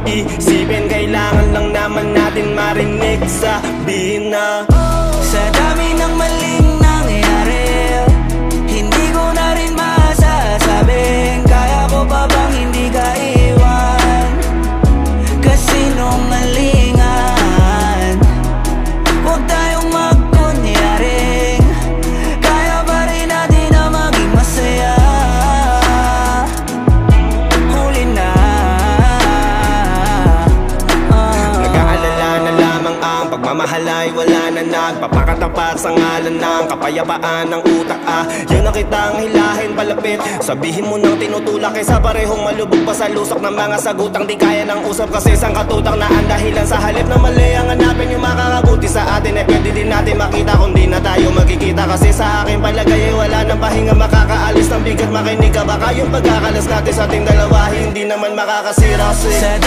isipin. Kailangan lang naman natin marinig, sabihin na sa dami ng maling nangyayari, hindi ko na rin masasabing kaya ko pa bang hindi ka iwan. Kasinungalingan, huwag tayong magkunyaring kaya pa rin natin na maging masaya. Huli na nag-aalala na lamang ang pagmamahal ay wala na, nagpapakatapat sa ngalan ng kapayapaan ng utak. Yun na kitang hilahin palapit, sabihin mo nang tinutulak kaysa parehong malubog pa sa lusok ng mga sagutang di kaya ng usap. Kasi isang katutang na ang dahilan sa halip na mali ang hanapin yung makakabuti sa atin. Eh pwede din natin makita kung di na tayo magkikita. Kasi sa akin palagay ay wala ng pahinga makakaalis ng bigat. Makinig ka baka yung pagkakalas natin sa ating dalawa hindi naman makakasira. sa